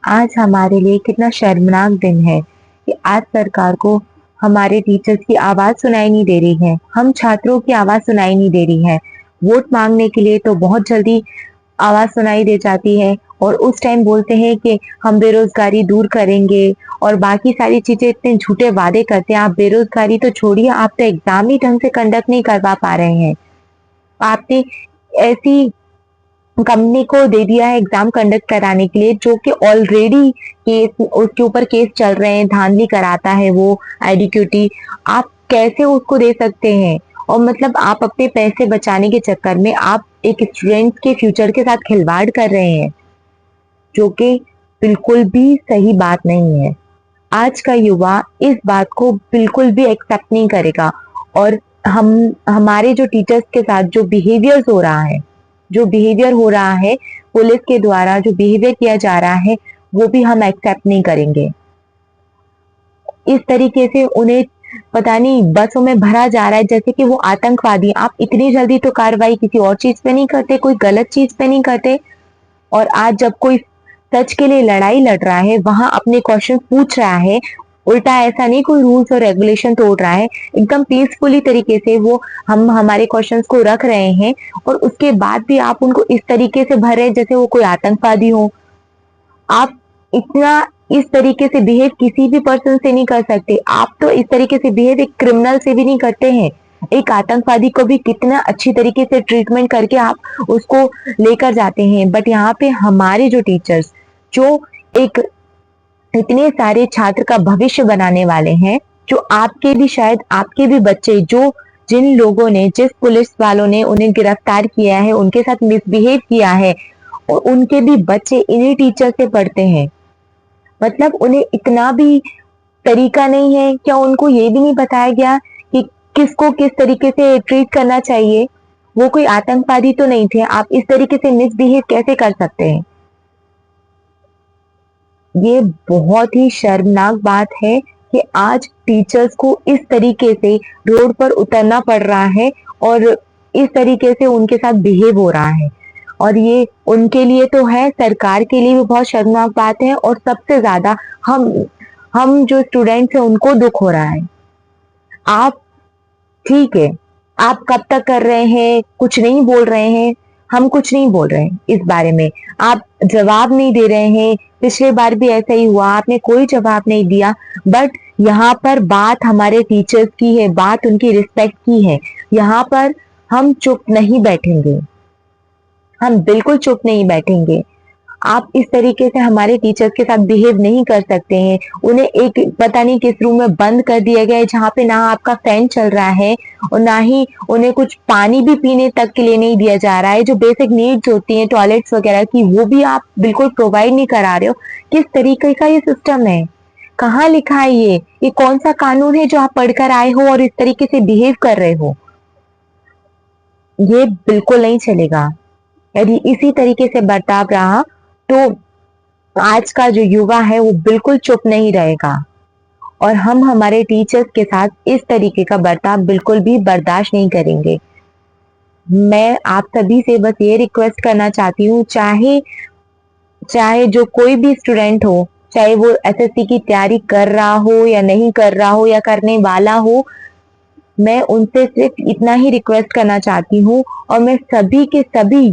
आज हमारे लिए कितना शर्मनाक दिन है कि आज सरकार को हमारे टीचर्स की आवाज सुनाई नहीं दे रही है, हम छात्रों की आवाज सुनाई नहीं दे रही है। वोट मांगने के लिए तो बहुत जल्दी आवाज सुनाई दे जाती है और उस टाइम बोलते हैं कि हम बेरोजगारी दूर करेंगे और बाकी सारी चीजें, इतने झूठे वादे करते हैं। आप बेरोजगारी तो छोड़िए, आप तो एग्जाम ही ढंग से कंडक्ट नहीं करवा पा रहे हैं। आपने ऐसी कंपनी को दे दिया है एग्जाम कंडक्ट कराने के लिए जो कि ऑलरेडी केस, उसके ऊपर केस चल रहे हैं, धांधली कराता है वो आईडीक्यूटी। आप कैसे उसको दे सकते हैं? और मतलब आप अपने पैसे बचाने के चक्कर में आप एक स्टूडेंट के फ्यूचर के साथ खिलवाड़ कर रहे हैं, जो कि बिल्कुल भी सही बात नहीं है। आज का युवा इस बात को बिल्कुल भी एक्सेप्ट नहीं करेगा। और हम हमारे जो टीचर्स के साथ जो बिहेवियर हो रहा है, पुलिस के द्वारा जो बिहेवियर किया जा रहा है, वो भी हम एक्सेप्ट नहीं करेंगे। इस तरीके से उन्हें पता नहीं बसों में भरा जा रहा है जैसे कि वो आतंकवादी। आप इतनी जल्दी तो कार्रवाई किसी और चीज पे नहीं करते, कोई गलत चीज पे नहीं करते। और आज जब कोई सच के लिए लड़ाई लड़ रहा है, वहां अपने क्वेश्चन पूछ रहा है, उल्टा ऐसा नहीं कोई रूल्स और रेगुलेशन तोड़ रहा है, एकदम पीसफुली तरीके से वो हम हमारे क्वेश्चंस को रख रहे हैं, और उसके बाद भी आप उनको इस तरीके से भर रहे हैं जैसे वो कोई आतंकवादी हो। आप इतना इस तरीके से बिहेव किसी भी पर्सन से नहीं कर सकते। आप तो इस तरीके से बिहेव एक क्रिमिनल से भी नहीं करते हैं। एक आतंकवादी को भी कितना अच्छी तरीके से ट्रीटमेंट करके आप उसको लेकर जाते हैं, बट यहाँ पे हमारे जो टीचर्स, जो एक इतने सारे छात्र का भविष्य बनाने वाले हैं, जो आपके भी शायद आपके भी बच्चे, जो जिन लोगों ने, जिस पुलिस वालों ने उन्हें गिरफ्तार किया है, उनके साथ मिसबिहेव किया है, और उनके भी बच्चे इन्हीं टीचर से पढ़ते हैं। मतलब उन्हें इतना भी तरीका नहीं है क्या? उनको ये भी नहीं बताया गया कि किसको किस तरीके से ट्रीट करना चाहिए? वो कोई आतंकवादी तो नहीं थे, आप इस तरीके से मिसबिहेव कैसे कर सकते हैं? ये बहुत ही शर्मनाक बात है कि आज टीचर्स को इस तरीके से रोड पर उतरना पड़ रहा है और इस तरीके से उनके साथ बिहेव हो रहा है। और ये उनके लिए तो है, सरकार के लिए भी बहुत शर्मनाक बात है, और सबसे ज्यादा हम जो स्टूडेंट्स हैं उनको दुख हो रहा है। आप, ठीक है, आप कब तक कर रहे हैं, कुछ नहीं बोल रहे हैं, हम कुछ नहीं बोल रहे हैं इस बारे में। आप जवाब नहीं दे रहे हैं, पिछले बार भी ऐसा ही हुआ, आपने कोई जवाब नहीं दिया। बट यहाँ पर बात हमारे टीचर्स की है, बात उनकी रिस्पेक्ट की है। यहाँ पर हम चुप नहीं बैठेंगे, हम बिल्कुल चुप नहीं बैठेंगे। आप इस तरीके से हमारे टीचर्स के साथ बिहेव नहीं कर सकते हैं। उन्हें एक पता नहीं किस रूम में बंद कर दिया गया है जहाँ पे ना आपका फैन चल रहा है और ना ही उन्हें कुछ पानी भी पीने तक के लिए नहीं दिया जा रहा है। जो बेसिक नीड्स होती हैं टॉयलेट्स वगैरह की, वो भी आप बिल्कुल प्रोवाइड नहीं करा रहे हो। किस तरीके का ये सिस्टम है? कहाँ लिखा है ये कौन सा कानून है जो आप पढ़कर आए हो और इस तरीके से बिहेव कर रहे हो? ये बिल्कुल नहीं चलेगा। यदि इसी तरीके से बर्ताव रहा तो आज का जो युवा है वो बिल्कुल चुप नहीं रहेगा, और हम हमारे टीचर्स के साथ इस तरीके का बर्ताव बिल्कुल भी बर्दाश्त नहीं करेंगे। मैं आप सभी से बस ये रिक्वेस्ट करना चाहती हूँ, चाहे चाहे जो कोई भी स्टूडेंट हो, चाहे वो एसएससी की तैयारी कर रहा हो या नहीं कर रहा हो या करने वाला हो, मैं उनसे सिर्फ इतना ही रिक्वेस्ट करना चाहती हूँ। और मैं सभी के सभी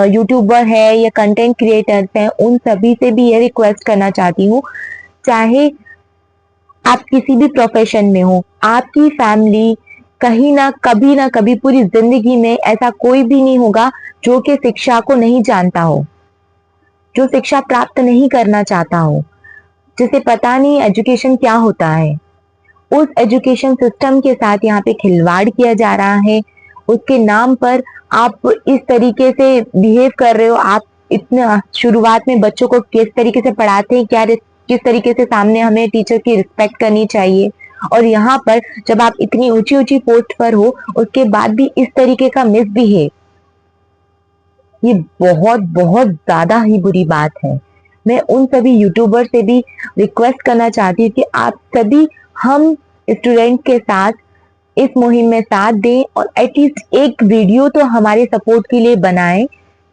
यूट्यूबर है या कंटेंट क्रिएटर्स हैं, उन सभी से भी ये रिक्वेस्ट करना चाहती हूँ, चाहे आप किसी भी प्रोफेशन में हो, आपकी फैमिली कहीं ना कभी पूरी जिंदगी में ऐसा कोई भी नहीं होगा जो कि शिक्षा को नहीं जानता हो, जो शिक्षा प्राप्त नहीं करना चाहता हो, जिसे पता नहीं एजुकेशन क्या होता है। उस एजुकेशन सिस्टम के साथ यहाँ पे खिलवाड़ किया जा रहा है। उसके नाम पर आप इस तरीके से बिहेव कर रहे हो। आप इतना शुरुआत में बच्चों को किस तरीके से पढ़ाते हैं, क्या किस तरीके से सामने हमें टीचर की रिस्पेक्ट करनी चाहिए, और यहाँ पर जब आप इतनी ऊंची ऊंची पोस्ट पर हो उसके बाद भी इस तरीके का मिसबिहेव, ये बहुत बहुत ज्यादा ही बुरी बात है। मैं उन सभी यूट्यूबर से भी रिक्वेस्ट करना चाहती हूँ कि आप सभी हम स्टूडेंट के साथ इस मुहिम में साथ दें और एटलीस्ट एक वीडियो तो हमारे सपोर्ट के लिए बनाएं।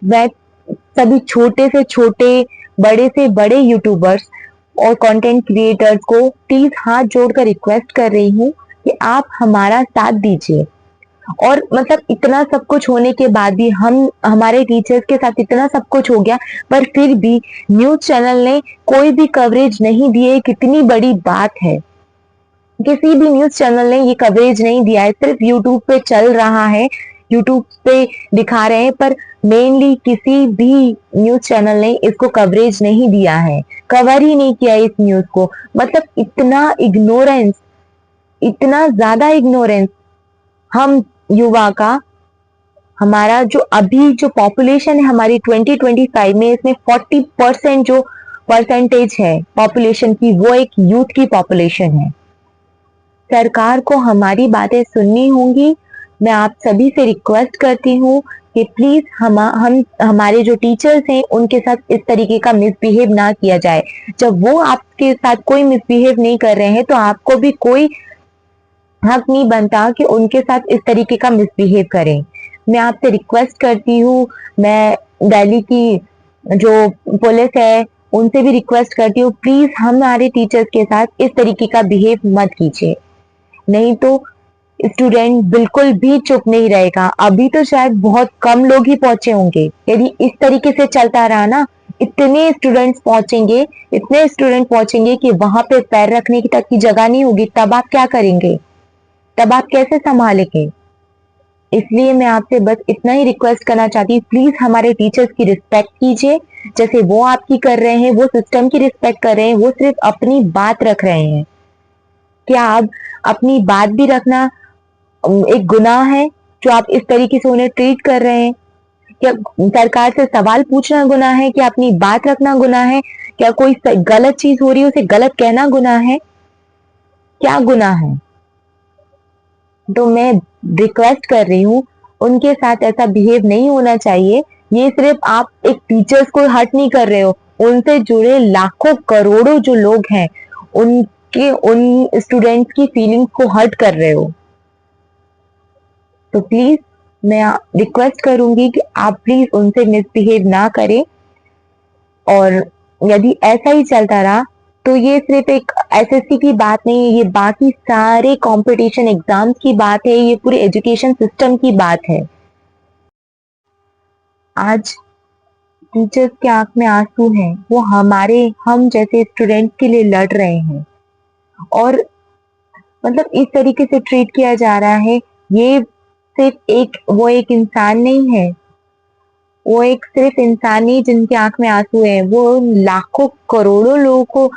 मैं सभी छोटे से छोटे बड़े से बड़े यूट्यूबर्स और कंटेंट क्रिएटर्स को प्लीज हाथ जोड़कर रिक्वेस्ट कर रही हूँ कि आप हमारा साथ दीजिए। और मतलब इतना सब कुछ होने के बाद भी हम हमारे टीचर्स के साथ इतना सब कुछ हो गया, पर फिर भी न्यूज चैनल ने कोई भी कवरेज नहीं दिए। कितनी बड़ी बात है, किसी भी न्यूज चैनल ने ये कवरेज नहीं दिया है। सिर्फ यूट्यूब पे चल रहा है, यूट्यूब पे दिखा रहे हैं, पर मेनली किसी भी न्यूज चैनल ने इसको कवरेज नहीं दिया है, कवर ही नहीं किया इस न्यूज को। मतलब इतना इग्नोरेंस, इतना ज्यादा इग्नोरेंस हम युवा का। हमारा जो अभी जो पॉपुलेशन है हमारी 2025 में, इसमें 40% जो परसेंटेज है पॉपुलेशन की, वो एक यूथ की पॉपुलेशन है। सरकार को हमारी बातें सुननी होंगी। मैं आप सभी से रिक्वेस्ट करती हूँ कि प्लीज हम हमारे जो टीचर्स हैं उनके साथ इस तरीके का मिसबिहेव ना किया जाए। जब वो आपके साथ कोई मिसबिहेव नहीं कर रहे हैं तो आपको भी कोई हक नहीं बनता कि उनके साथ इस तरीके का मिसबिहेव करें। मैं आपसे रिक्वेस्ट करती हूँ, मैं दिल्ली की जो पुलिस है उनसे भी रिक्वेस्ट करती हूँ, प्लीज हमारे टीचर्स के साथ इस तरीके का बिहेव मत कीजिए, नहीं तो स्टूडेंट बिल्कुल भी चुप नहीं रहेगा। अभी तो शायद बहुत कम लोग ही पहुंचे होंगे, यदि इस तरीके से चलता रहा ना, इतने स्टूडेंट्स पहुंचेंगे, इतने स्टूडेंट पहुंचेंगे कि वहां पे पैर रखने की तक की जगह नहीं होगी। तब आप क्या करेंगे, तब आप कैसे संभालेंगे? इसलिए मैं आपसे बस इतना ही रिक्वेस्ट करना चाहती हूँ, प्लीज हमारे टीचर्स की रिस्पेक्ट कीजिए। जैसे वो आपकी कर रहे हैं, वो सिस्टम की रिस्पेक्ट कर रहे हैं, वो सिर्फ अपनी बात रख रहे हैं। क्या अब अपनी बात भी रखना एक गुनाह है जो आप इस तरीके से उन्हें ट्रीट कर रहे हैं? क्या सरकार से सवाल पूछना गुनाह है? क्या अपनी बात रखना गुनाह है? क्या कोई गलत चीज हो रही है उसे गलत कहना गुनाह है? क्या गुनाह है? तो मैं रिक्वेस्ट कर रही हूँ, उनके साथ ऐसा बिहेव नहीं होना चाहिए। ये सिर्फ आप एक टीचर्स को हर्ट नहीं कर रहे हो, उनसे जुड़े लाखों करोड़ों जो लोग हैं उनके उन स्टूडेंट्स की फीलिंग्स को हर्ट कर रहे हो। तो प्लीज मैं रिक्वेस्ट करूंगी कि आप प्लीज उनसे मिसबिहेव ना करें। और यदि ऐसा ही चलता रहा तो ये सिर्फ एक एसएससी की बात नहीं है, ये बाकी सारे कंपटीशन एग्जाम्स की बात है, ये पूरे एजुकेशन सिस्टम की बात है। आज टीचर्स के आंख में आंसू हैं, वो हम जैसे स्टूडेंट के लिए लड़ रहे हैं, और मतलब इस तरीके से ट्रीट किया जा रहा है। ये सिर्फ एक इंसान नहीं है, वो एक सिर्फ इंसान नहीं जिनकी आंख में आंसू है, वो लाखों करोड़ों लोगों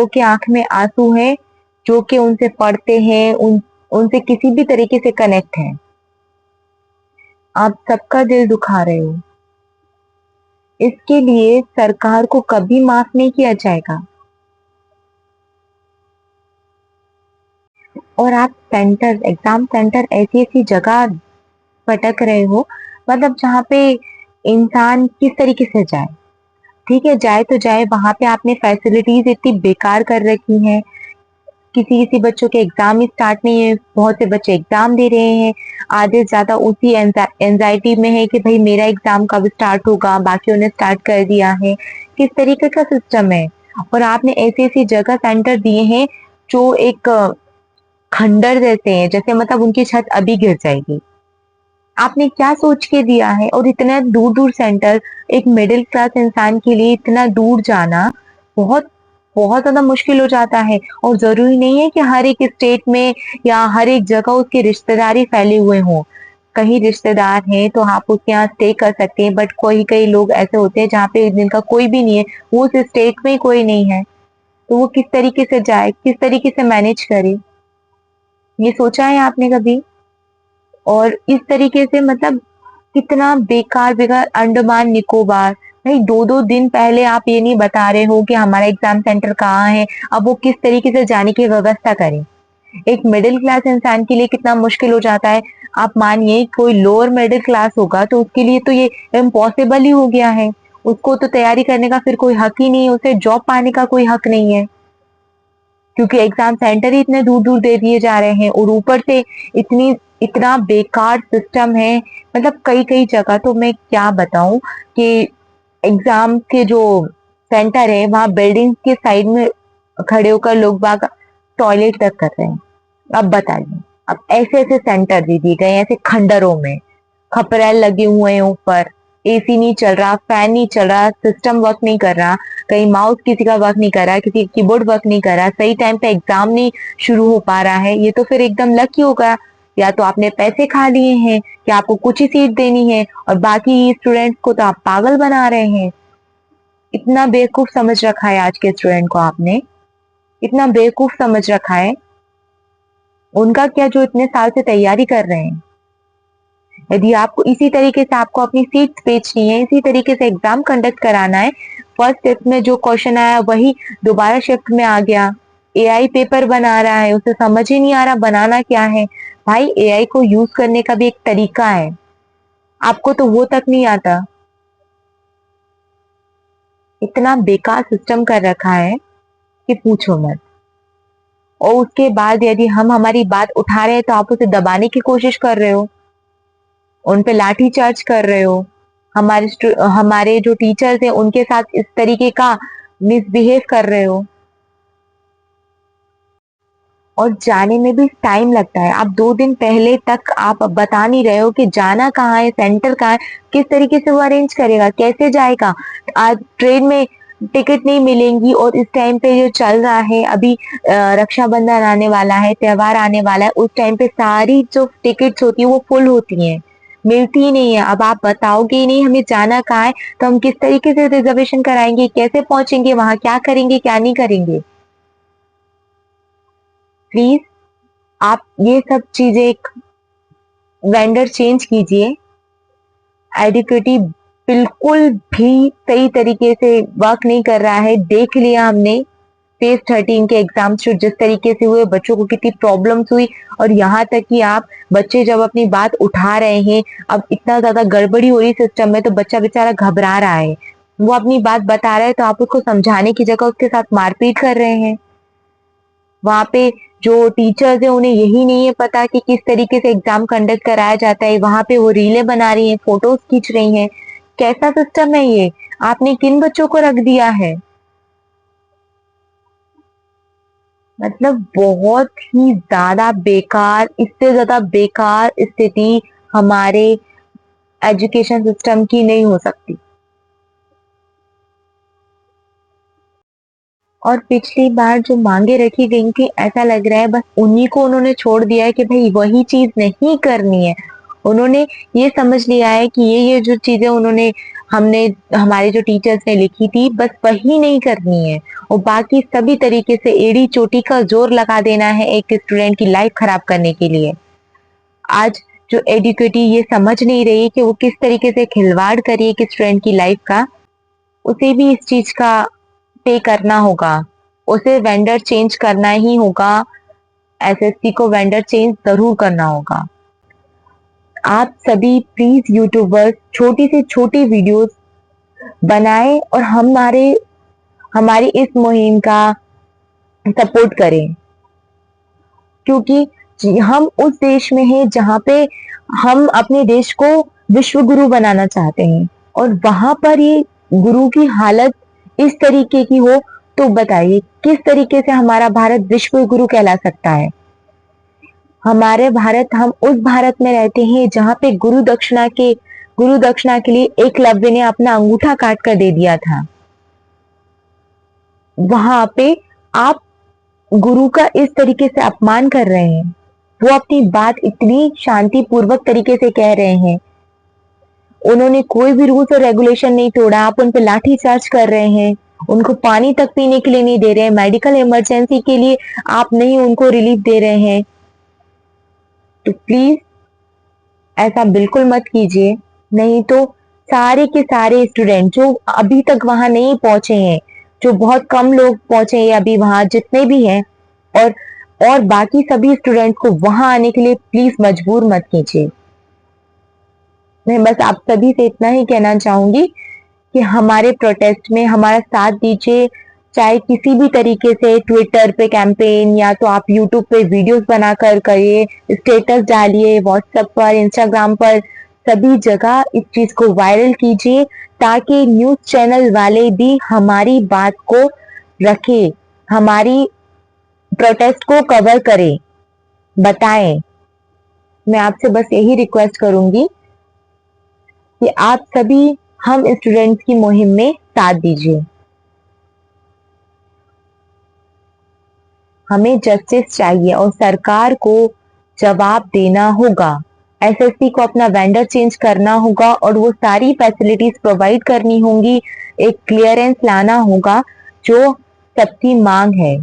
के आंख में आंसू हैं जो कि उनसे पढ़ते हैं, उनसे किसी भी तरीके से कनेक्ट हैं। आप सबका दिल दुखा रहे हो, इसके लिए सरकार को कभी माफ नहीं किया जाएगा। और आप एग्जाम सेंटर ऐसी ऐसी जगह भटक रहे हो, मतलब जहाँ पे इंसान किस तरीके से जाए? ठीक है, जाए तो जाए, वहां पे आपने फैसिलिटीज इतनी बेकार कर रखी हैं। किसी किसी बच्चों के एग्जाम ही स्टार्ट नहीं है, बहुत से बच्चे एग्जाम दे रहे हैं, आधे ज्यादा उसी एंजाइटी में है कि भाई मेरा एग्जाम कब स्टार्ट होगा, बाकियों ने स्टार्ट कर दिया है। किस तरीके का सिस्टम है? और आपने ऐसी ऐसी जगह सेंटर दिए हैं जो एक खंडर जैसे हैं, जैसे मतलब उनकी छत अभी गिर जाएगी। आपने क्या सोच के दिया है? और इतना दूर दूर सेंटर, एक मिडिल क्लास इंसान के लिए इतना दूर जाना बहुत बहुत ज्यादा मुश्किल हो जाता है। और जरूरी नहीं है कि हर एक स्टेट में या हर एक जगह उसके रिश्तेदार ही फैले हुए हों। कहीं रिश्तेदार हैं तो आप उसके यहाँ स्टे कर सकते हैं, बट कोई कई लोग ऐसे होते हैं जहाँ पे जिनका कोई भी नहीं है, वो उस स्टेट में ही कोई नहीं है, तो वो किस तरीके से जाए, किस तरीके से मैनेज करे? ये सोचा है आपने कभी? और इस तरीके से मतलब कितना बेकार बेकार अंडमान निकोबार, भाई 2-2 दिन पहले आप ये नहीं बता रहे हो कि हमारा एग्जाम सेंटर कहाँ है, अब वो किस तरीके से जाने की व्यवस्था करें? एक मिडिल क्लास इंसान के लिए कितना मुश्किल हो जाता है। आप मानिए कोई लोअर मिडिल क्लास होगा तो उसके लिए तो ये इम्पॉसिबल ही हो गया है, उसको तो तैयारी करने का फिर कोई हक ही नहीं है, उसे जॉब पाने का कोई हक नहीं है, क्योंकि एग्जाम सेंटर ही इतने दूर दूर दे दिए जा रहे हैं। और ऊपर से इतना बेकार सिस्टम है, मतलब कई कई जगह तो मैं क्या बताऊं कि एग्जाम के जो सेंटर है वहां बिल्डिंग के साइड में खड़े होकर लोग बाग टॉयलेट तक कर रहे हैं। अब बताइए, अब ऐसे ऐसे सेंटर दे दिए गए हैं, ऐसे खंडरों में खपरेल लगे हुए हैं ऊपर, एसी नहीं चल रहा, फैन नहीं चल रहा, सिस्टम वर्क नहीं कर रहा, कहीं माउस किसी का वर्क नहीं कर रहा, किसी का कीबोर्ड वर्क नहीं कर रहा, सही टाइम पे एग्जाम नहीं शुरू हो पा रहा है, ये तो फिर एकदम लकी होगा। या तो आपने पैसे खा लिए हैं कि आपको कुछ ही सीट देनी है और बाकी स्टूडेंट्स को तो आप पागल बना रहे हैं। इतना बेवकूफ समझ रखा है आज के स्टूडेंट को आपने, इतना बेवकूफ समझ रखा है। उनका क्या जो इतने साल से तैयारी कर रहे हैं। यदि आपको इसी तरीके से आपको अपनी सीट्स बेचनी है, इसी तरीके से एग्जाम कंडक्ट कराना है, फर्स्ट शिफ्ट में जो क्वेश्चन आया वही दोबारा शिफ्ट में आ गया, एआई पेपर बना रहा है, उसे समझ ही नहीं आ रहा बनाना क्या है। भाई एआई को यूज करने का भी एक तरीका है, आपको तो वो तक नहीं आता। इतना बेकार सिस्टम कर रखा है कि पूछो मत। और उसके बाद यदि हम हमारी बात उठा रहे हैं तो आप उसे दबाने की कोशिश कर रहे हो, उन पे लाठी चार्ज कर रहे हो, हमारे जो टीचर्स हैं उनके साथ इस तरीके का मिसबिहेव कर रहे हो। और जाने में भी टाइम लगता है। आप 2 दिन पहले तक आप बता नहीं रहे हो कि जाना कहाँ है, सेंटर कहाँ है, किस तरीके से वो अरेंज करेगा, कैसे जाएगा। आज ट्रेन में टिकट नहीं मिलेंगी और इस टाइम पे जो चल रहा है अभी, रक्षाबंधन आने वाला है, त्योहार आने वाला है, उस टाइम पे सारी जो टिकट्स होती है वो फुल होती हैं, मिलती ही नहीं है। अब आप बताओगे ही नहीं हमें जाना कहाँ है, तो हम किस तरीके से रिजर्वेशन कराएंगे, कैसे पहुंचेंगे वहां, क्या करेंगे क्या नहीं करेंगे। प्लीज आप ये सब चीजें, एक वेंडर चेंज कीजिए। एडिक्विटी बिल्कुल भी सही तरीके से वर्क नहीं कर रहा है। देख लिया हमने फेज 13 के एग्जाम जिस तरीके से हुए, बच्चों को कितनी प्रॉब्लम्स हुई। और यहाँ तक कि आप बच्चे जब अपनी बात उठा रहे हैं, अब इतना ज्यादा गड़बड़ी हो रही सिस्टम में, तो बच्चा बेचारा घबरा रहा है, वो अपनी बात बता रहा है तो आप उसको समझाने की जगह उसके साथ मारपीट कर रहे हैं। वहां पे जो टीचर्स है उन्हें यही नहीं है पता कि किस तरीके से एग्जाम कंडक्ट कराया जाता है, वहां पे वो रीले बना रही हैं, फोटोज खींच रही हैं। कैसा सिस्टम है ये, आपने किन बच्चों को रख दिया है। मतलब बहुत ही ज्यादा बेकार, इससे ज्यादा बेकार स्थिति हमारे एजुकेशन सिस्टम की नहीं हो सकती। और पिछली बार जो मांगे रखी गई थी, ऐसा लग रहा है बस उन्हीं को उन्होंने छोड़ दिया है कि भाई वही चीज नहीं करनी है। उन्होंने ये समझ लिया है कि ये जो चीजें उन्होंने हमने हमारे जो टीचर्स ने लिखी थी बस वही नहीं करनी है, और बाकी सभी तरीके से एड़ी चोटी का जोर लगा देना है एक स्टूडेंट की लाइफ खराब करने के लिए। आज जो एडुकेटी ये समझ नहीं रही कि वो किस तरीके से खिलवाड़ करिए कि स्टूडेंट की लाइफ का, उसे भी इस चीज का पे करना होगा, उसे वेंडर चेंज करना ही होगा। एसएससी को वेंडर चेंज जरूर करना होगा। आप सभी प्लीज यूट्यूबर्स छोटी से छोटी वीडियोस बनाएं और हमारी इस मुहिम का सपोर्ट करें, क्योंकि हम उस देश में हैं जहां पे हम अपने देश को विश्व गुरु बनाना चाहते हैं, और वहां पर ये गुरु की हालत इस तरीके की हो, तो बताइए किस तरीके से हमारा भारत विश्व गुरु कहला सकता है। हमारे भारत, हम उस भारत में रहते हैं जहां पे गुरु दक्षिणा के लिए एकलव्य ने अपना अंगूठा काट कर दे दिया था। वहां पे आप गुरु का इस तरीके से अपमान कर रहे हैं। वो अपनी बात इतनी शांतिपूर्वक तरीके से कह रहे हैं, उन्होंने कोई भी रूल्स और रेगुलेशन नहीं तोड़ा, आप उन पर लाठी चार्ज कर रहे हैं, उनको पानी तक पीने के लिए नहीं दे रहे हैं, मेडिकल इमरजेंसी के लिए आप नहीं उनको रिलीफ दे रहे हैं। तो प्लीज ऐसा बिल्कुल मत कीजिए, नहीं तो सारे के सारे स्टूडेंट जो अभी तक वहां नहीं पहुंचे हैं, जो बहुत कम लोग पहुंचे हैं अभी वहां जितने भी हैं, और और बाकी सभी स्टूडेंट को वहां आने के लिए प्लीज मजबूर मत कीजिए। मैं बस आप सभी से इतना ही कहना चाहूंगी कि हमारे प्रोटेस्ट में हमारा साथ दीजिए, चाहे किसी भी तरीके से, ट्विटर पे कैंपेन, या तो आप यूट्यूब पे वीडियोस बनाकर करिए, स्टेटस डालिए, व्हाट्सएप पर, इंस्टाग्राम पर, सभी जगह इस चीज को वायरल कीजिए ताकि न्यूज चैनल वाले भी हमारी बात को रखें, हमारी प्रोटेस्ट को कवर करें, बताएं। मैं आपसे बस यही रिक्वेस्ट करूंगी कि आप सभी हम स्टूडेंट्स की मुहिम में साथ दीजिए। हमें जस्टिस चाहिए और सरकार को जवाब देना होगा। एसएससी को अपना वेंडर चेंज करना होगा और वो सारी फैसिलिटीज प्रोवाइड करनी होंगी। एक क्लियरेंस लाना होगा जो सबकी मांग है।